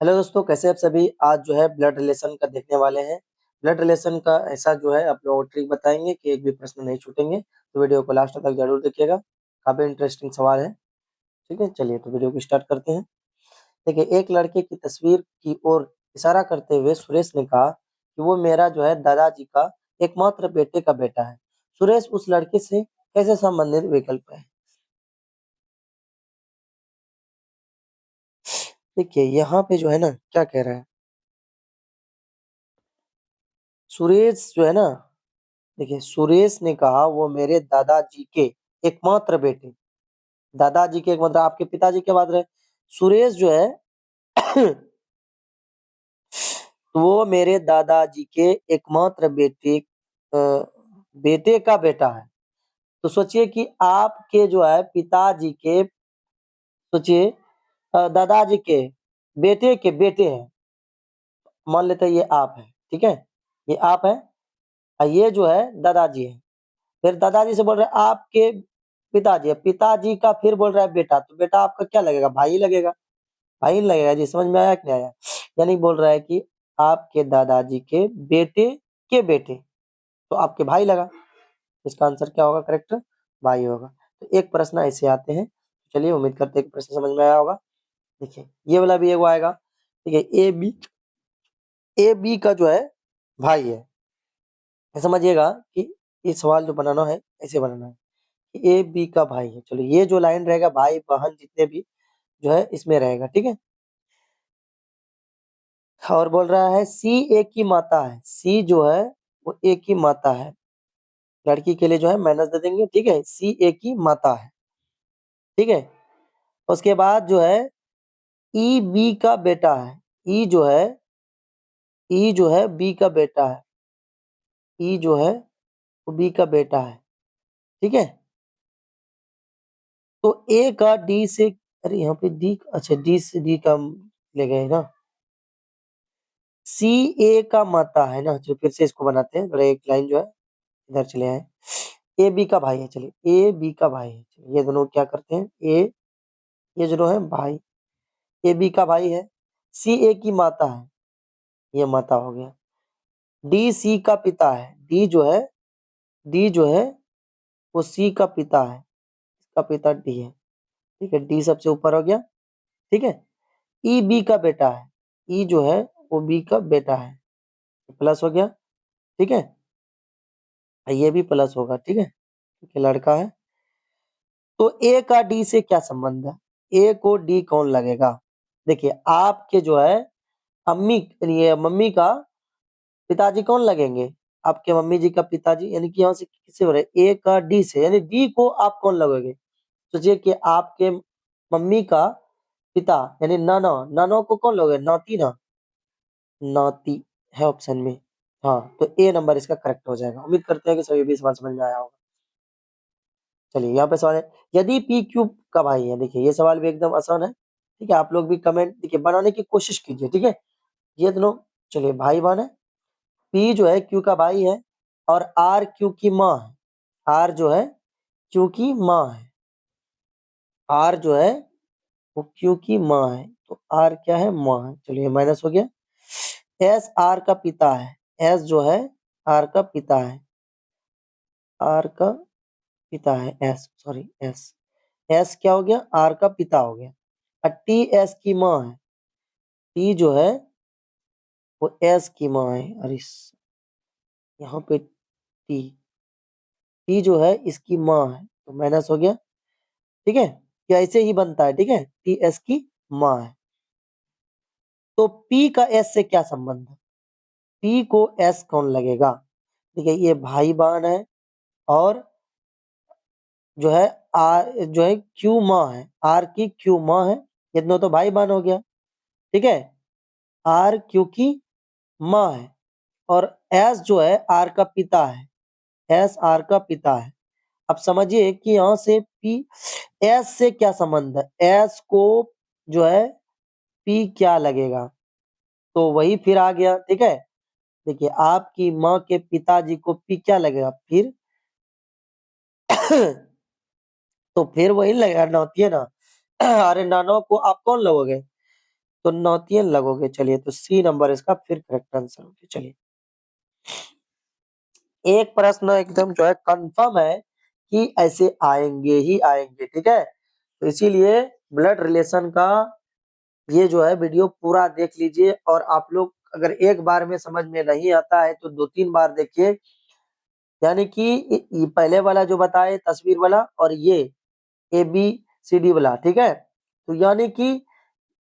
Hello दोस्तों, कैसे आप सभी। आज जो है ब्लड रिलेशन का देखने वाले हैं। ब्लड रिलेशन का ऐसा जो है आप लोगों को ट्रिक बताएंगे कि एक भी प्रश्न नहीं छूटेंगे। तो वीडियो को लास्ट तक जरूर देखिएगा, काफी इंटरेस्टिंग सवाल है। ठीक है, चलिए तो वीडियो को स्टार्ट करते हैं। देखिए, एक लड़के की तस्वीर की ओर इशारा करते हुए सुरेश ने कहा कि वो मेरा जो है दादाजी का एकमात्र बेटे का बेटा है। सुरेश उस लड़के से कैसे संबंधित विकल्प है। देखिए यहाँ पे जो है ना क्या कह रहा है सुरेश जो है ना। देखिए, सुरेश ने कहा वो मेरे दादाजी के एकमात्र बेटे, दादाजी के एक मतलब आपके पिताजी के बाद रहे। सुरेश जो है वो मेरे दादाजी के एकमात्र बेटे का बेटा है। तो सोचिए कि आपके जो है पिताजी के, सोचिए दादाजी के बेटे हैं। मान लेते हैं ये आप है, ठीक है, ये आप है और ये जो है दादाजी है। फिर दादाजी से बोल रहे हैं आपके पिताजी है, पिताजी का फिर बोल रहा है बेटा, तो बेटा आपका क्या लगेगा, भाई ही लगेगा। भाई नहीं लगेगा जी, समझ में आया कि नहीं आया। यानी बोल रहा है कि आपके दादाजी के बेटे, तो आपके भाई लगा। इसका आंसर क्या होगा, करेक्ट भाई होगा। तो एक प्रश्न ऐसे आते हैं। चलिए, उम्मीद करते हैं कि प्रश्न समझ में आया होगा। देखिए ये वाला भी एगो आएगा। देखिए ए बी का जो है भाई है। समझिएगा कि ये सवाल जो बनाना है ऐसे बनाना है कि ए बी का भाई है। चलो, ये जो लाइन रहेगा भाई बहन जितने भी जो है इसमें रहेगा, ठीक है। और बोल रहा है सी ए की माता है, सी जो है वो ए की माता है। लड़की के लिए जो है माइनस दे देंगे, ठीक है। सी ए की माता है, ठीक है। उसके बाद जो है ई बी का बेटा है। ई जो है बी का बेटा है। ई जो है वो बी का बेटा है, ठीक है। तो ए का डी से, अरे यहाँ पे डी, अच्छा डी से डी का ले गए ना। सी ए का माता है ना, चलो फिर से इसको बनाते हैं। थोड़ा एक लाइन जो है इधर चले आए। ए बी का भाई है, चलिए ए बी का भाई है। चलिए, ये दोनों क्या करते हैं, ये जो है भाई, ए बी का भाई है। सी ए की माता है, ये माता हो गया। डी सी का पिता है। डी जो है वो सी का पिता है, इसका पिता डी है, ठीक है। डी सबसे ऊपर हो गया, ठीक है। ई बी का बेटा है। ई जो है वो बी का बेटा है, प्लस हो गया, ठीक है। ये भी प्लस होगा, ठीक है, क्योंकि लड़का है। तो ए का डी से क्या संबंध है, ए को डी कौन लगेगा। देखिए आपके जो है अम्मी, ये मम्मी का पिताजी कौन लगेंगे, आपके मम्मी जी का पिताजी। यानी कि यहाँ से किससे हो रहा है, ए का डी से, यानी डी को आप कौन लगोगे। सोचिए कि आपके मम्मी का पिता यानी नाना, नाना को कौन लोगे, नाती ना, नाती है ऑप्शन में। हाँ, तो ए नंबर इसका करेक्ट हो जाएगा। उम्मीद करते हैं कि सभी भी सवाल समझ में आया होगा। चलिए यहाँ पे सवाल है, यदि पी क्यूब का भाई है। देखिए ये सवाल भी एकदम आसान है, ठीक है। आप लोग भी कमेंट देखिए बनाने की कोशिश कीजिए, ठीक है। ये दोनों, चलिए भाई बहन है। पी जो है क्यू का भाई है और आर क्यू की माँ है। आर जो है क्यू की माँ है। आर जो है वो क्यू की माँ है, तो आर क्या है, माँ है। चलिए माइनस हो गया। एस आर का पिता है। एस जो है आर का पिता है, आर का पिता है। एस सॉरी एस, एस क्या हो गया, आर का पिता हो गया। और टी एस की माँ है। टी जो है वो एस की माँ है। अरे यहाँ पे टी, टी जो है इसकी माँ है, तो माइनस हो गया, ठीक है। क्या ऐसे ही बनता है, ठीक है। टी एस की माँ है। तो पी का एस से क्या संबंध है, पी को एस कौन लगेगा। देखिए ये भाई बहन है और जो है आर जो है क्यू माँ है, आर की क्यू माँ है। ये दोनों तो भाई बहन हो गया, ठीक है। आर क्यू की माँ है और एस जो है आर का पिता है। एस आर का पिता है। अब समझिए कि यहाँ से पी एस से क्या संबंध है, एस को जो है पी क्या लगेगा, तो वही फिर आ गया, ठीक है। देखिए आपकी माँ के पिताजी को पी क्या लगेगा फिर तो फिर वही लगेगा, नौती है ना। अरे नाना को आप कौन लोगे, तो नौतियन लगोगे। चलिए तो सी नंबर इसका फिर करेक्ट आंसर होगा। चलिए एक प्रश्न एकदम जो है कंफर्म है कि ऐसे आएंगे ही आएंगे, ठीक है। तो इसीलिए ब्लड रिलेशन का ये जो है वीडियो पूरा देख लीजिए, और आप लोग अगर एक बार में समझ में नहीं आता है तो 2-3 बार देखिए। यानी कि ये पहले वाला जो बताए तस्वीर वाला, और ये ए बी सी डी वाला, ठीक है। तो यानी कि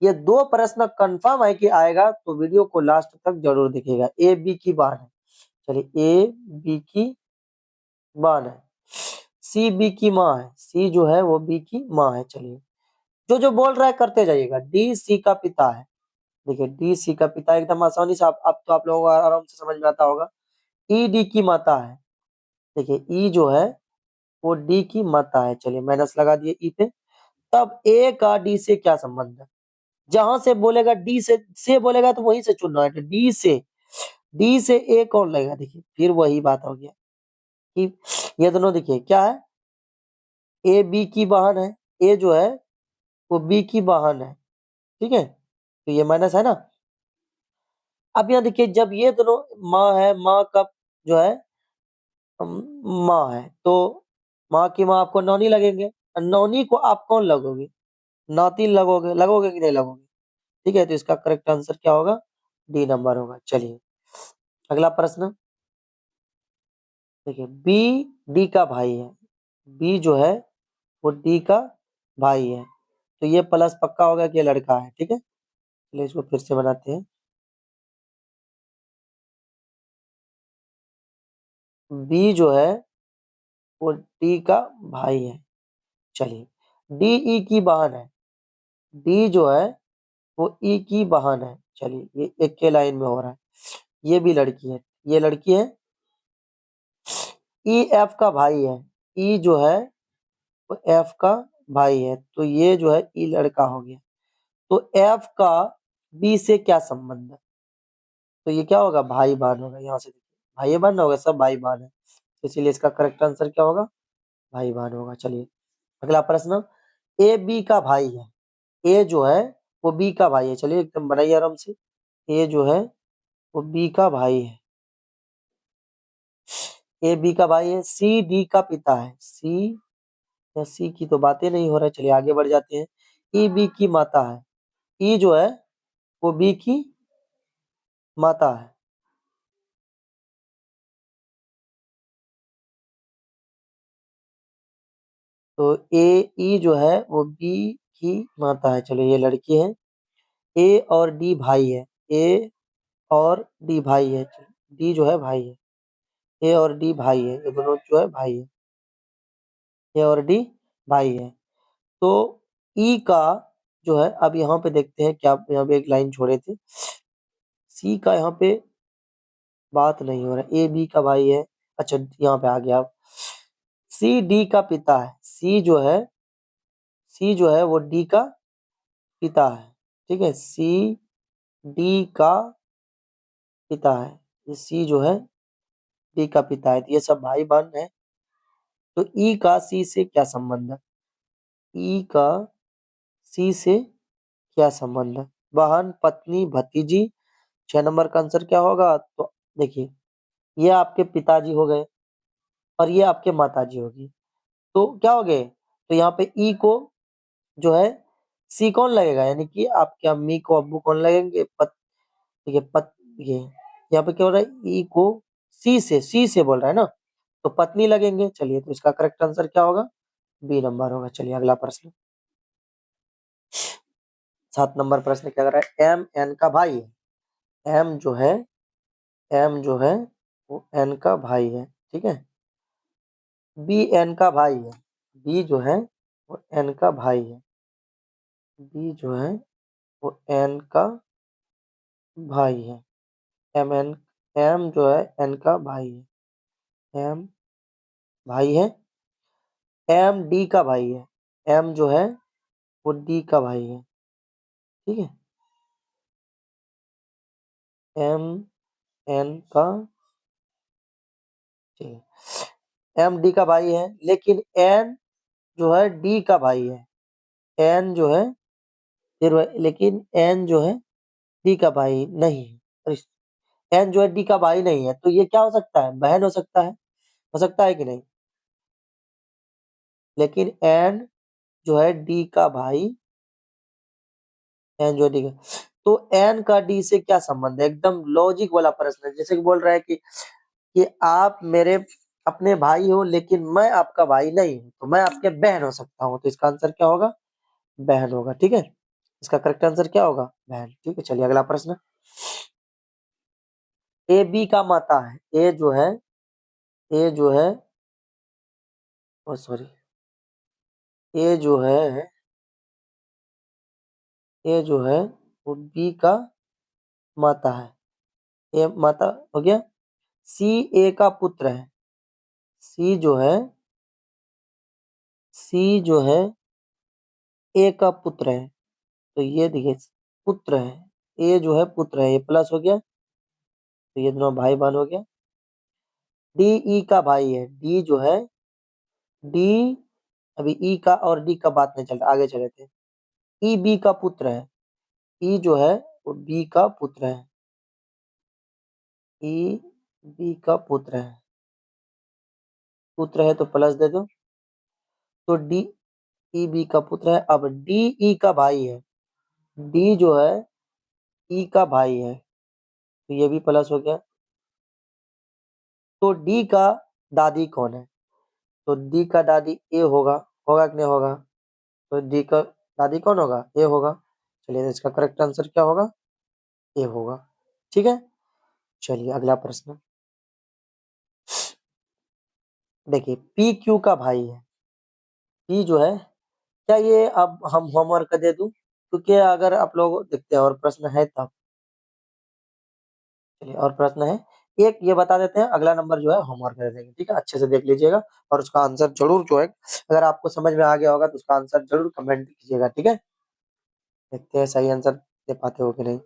ये 2 प्रश्न कंफर्म है कि आएगा, तो वीडियो को लास्ट तक जरूर देखिएगा। ए बी की बात है, चलिए ए बी की बान है, सी बी की माँ है, सी जो है वो बी की माँ है। चलिए जो जो बोल रहा है करते जाइएगा। डी सी का पिता है, देखिए डी सी का पिता एकदम आसानी से आप लोगों को आराम से समझ में आता होगा। ई डी की माता है, देखिए ई जो है वो डी की माता है। चलिए माइनस लगा दिए ई पे। तब ए का डी से क्या संबंध है? जहां से बोलेगा डी से बोलेगा तो वहीं से चुनना है। तो डी से ए कौन लगेगा? देखिए फिर वही बात हो गया कि ये दोनों देखिए क्या है, ए बी की बहन है, ए जो है वो बी की बहन है, ठीक है। तो ये माइनस है ना। अब यहाँ देखिए जब ये दोनों माँ है, माँ का जो है माँ है, तो माँ की माँ आपको नौनी लगेंगे, और नौनी को आप कौन लगोगे? नातिन लगोगे, लगोगे कि नहीं लगोगे? ठीक है, तो इसका करेक्ट आंसर क्या होगा? डी नंबर होगा। चलिए अगला प्रश्न देखिए, बी डी का भाई है, बी जो है वो डी का भाई है, तो ये प्लस पक्का होगा कि ये लड़का है, ठीक है। चलिए इसको फिर से बनाते हैं। बी जो है वो डी का भाई है। चलिए डी ई की बहन है, डी जो है वो ई की बहन है। चलिए ये एक के लाइन में हो रहा है, ये भी लड़की है, ये लड़की है। ई एफ का भाई है, ई जो है वो एफ का भाई है, तो ये जो है ई लड़का हो गया। तो एफ का बी से क्या संबंध है? तो ये क्या होगा? भाई बहन होगा। यहाँ से देखिए भाई बहन होगा, सब भाई बहन है, इसीलिए इसका करेक्ट आंसर क्या होगा? भाई बहन होगा। चलिए अगला प्रश्न, ए बी का भाई है, ए जो है वो बी का भाई है। चलिए एकदम बनाइए आराम से। ए जो है वो बी का भाई है, ए बी का भाई है। सी डी का पिता है, सी या सी की तो बातें नहीं हो रहा है। चलिए आगे बढ़ जाते हैं। ई बी की माता है, ई जो है वो बी की माता है। तो ए ई जो है वो बी की माता है। चलिए ये लड़की है। ए और डी भाई है, ए और डी भाई है, डी जो है भाई है, ए और डी भाई है, ये दोनों जो है भाई है, ए और डी भाई है। तो ई का जो है, अब यहाँ पे देखते हैं क्या, यहाँ पे एक लाइन छोड़े थे। सी का यहाँ पे बात नहीं हो रहा, ए बी का भाई है। अच्छा यहाँ पे आ गया। अब सी डी का पिता है, सी जो है वो डी का पिता है, ठीक है। सी डी का पिता है, ये सी जो है डी का पिता है, तो ये सब भाई बहन है। तो ई का सी से क्या संबंध है? ई का सी से क्या संबंध है? बहन, पत्नी, भतीजी। 6 नंबर का आंसर क्या होगा? तो देखिए ये आपके पिताजी हो गए, और ये आपके माताजी होगी, तो क्या हो गए? तो यहाँ पे ई को जो है सी कौन लगेगा? यानी कि आपके अम्मी को अब्बू कौन लगेंगे? ठीक है ये यहाँ पे क्या हो रहा है? ई को सी से बोल रहा है ना, तो पत्नी लगेंगे। चलिए तो इसका करेक्ट आंसर क्या होगा? बी नंबर होगा। चलिए अगला प्रश्न, 7 नंबर प्रश्न क्या कर रहा है? एम एन का भाई है, एम जो है वो एन का भाई है, ठीक है। बी एन का भाई है, बी जो है वो एन का भाई है, बी जो है वो एन का भाई है। एम एन एम जो है एन का भाई है, एम भाई है। एम डी का भाई है, एम जो है वो डी का भाई है, ठीक है। एम एन का, ठीक है, एम डी का भाई है, लेकिन एन जो है डी का भाई है। एन जो है फिर लेकिन एन जो है डी का भाई नहीं है। एन जो है डी का भाई नहीं है, तो ये क्या हो सकता है? बहन हो सकता है कि नहीं? लेकिन एन जो है डी का भाई, एन जो है डी का, तो एन का डी से क्या संबंध है? एकदम लॉजिक वाला प्रश्न है। जैसे कि बोल रहा है कि आप मेरे अपने भाई हो लेकिन मैं आपका भाई नहीं हूं, तो मैं आपके बहन हो सकता हूं, तो इसका आंसर क्या होगा? बहन होगा। ठीक है, इसका करेक्ट आंसर क्या होगा? बहन। ठीक है, चलिए अगला प्रश्न। ए बी का माता है। ए जो है ओ सॉरी, ए जो है ए जो है वो बी का माता है। ए माता हो गया। सी ए का पुत्र है। सी जो है सी जो है ए का पुत्र है, तो ये देखिए पुत्र है। ए जो है पुत्र है, ये प्लस हो गया, तो ये दोनों भाई बहन हो गया। डी ई का भाई है। डी अभी ई का और डी का बात नहीं चल रहा, आगे चले थे। ई बी का पुत्र है। ई जो है वो बी का पुत्र है। ई बी का पुत्र है, पुत्र है तो प्लस दे दो। तो डी ई बी का पुत्र है। अब डी ई का भाई है। डी जो है ई का भाई है, तो ये भी प्लस हो गया। तो डी का दादी कौन है? तो डी का दादी ए होगा। होगा कि नहीं होगा? तो डी का दादी कौन होगा? ए होगा। चलिए, तो इसका करेक्ट आंसर क्या होगा? ए होगा। ठीक है, चलिए अगला प्रश्न देखिए। पी क्यू का भाई है। पी जो है, क्या ये अब हम होमवर्क दे दूं? क्योंकि अगर आप लोग देखते हैं और प्रश्न है तब। चलिए, और प्रश्न है एक, ये बता देते हैं। अगला नंबर जो है होमवर्क दे देंगे। ठीक है, अच्छे से देख लीजिएगा और उसका आंसर जरूर जो है, अगर आपको समझ में आ गया होगा तो उसका आंसर जरूर कमेंट कीजिएगा। ठीक है, देखते हैं सही आंसर दे पाते हो कि नहीं।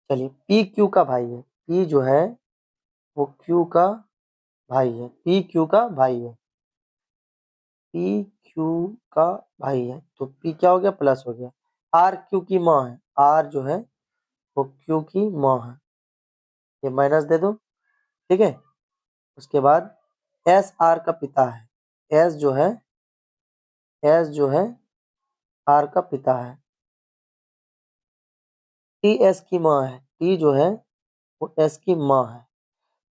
चलिए, पी क्यू का भाई है। पी जो है वो क्यू का भाई है। पी क्यू का भाई है। पी क्यू का भाई है, तो पी क्या हो गया? प्लस हो गया। आर क्यू की माँ है। आर जो है वो क्यू की माँ है, ये माइनस दे दो। ठीक है, उसके बाद एस आर का पिता है। एस जो है आर का पिता है। टी एस की माँ है। टी जो है वो एस की माँ है,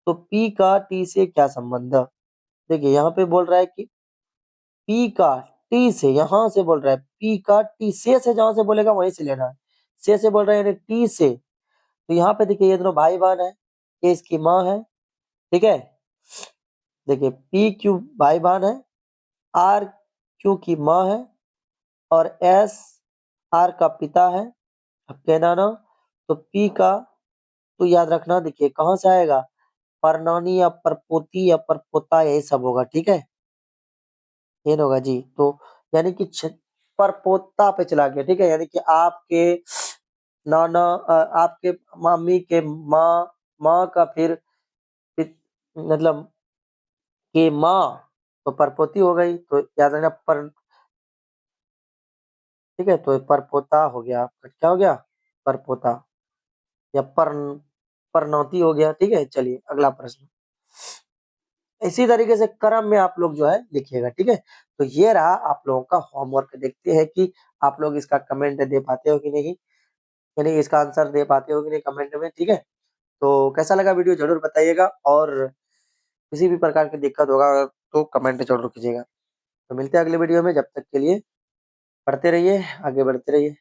तो पी का टी से क्या संबंध है? देखिए, यहाँ पे बोल रहा है कि पी का टी से, यहां से बोल रहा है पी का टी से जहां से बोलेगा वहीं से लेना है। से बोल रहा है यानी टी से, तो यहाँ पे देखिए ये दोनों भाई बहन है, ये इसकी माँ है। ठीक है, देखिए पी क्यू भाई बहन है, आर क्यू की माँ है, और एस आर का पिता है। अब कहना ना, तो पी का, तो याद रखना, देखिए कहाँ से आएगा? परनानी या परपोती या परपोता, यही सब होगा। ठीक है, ये होगा जी। तो यानी कि परपोता पे चला गया। ठीक है, यानी कि आपके नाना आपके मम्मी के माँ, माँ का फिर मतलब कि माँ, तो परपोती हो गई, तो याद रखना पर। ठीक है, तो ये परपोता हो गया आपका। क्या हो गया? परपोता या परनौती हो गया। ठीक है, चलिए अगला प्रश्न। इसी तरीके से क्रम में आप लोग जो है लिखिएगा। ठीक है, तो ये रहा आप लोगों का होमवर्क। देखते हैं कि आप लोग इसका कमेंट दे पाते हो कि नहीं, यानी इसका आंसर दे पाते हो कि नहीं कमेंट में। ठीक है, तो कैसा लगा वीडियो जरूर बताइएगा, और किसी भी प्रकार की दिक्कत होगा तो कमेंट जरूर कीजिएगा। तो मिलते हैं अगले वीडियो में, जब तक के लिए पढ़ते रहिए, आगे बढ़ते रहिए।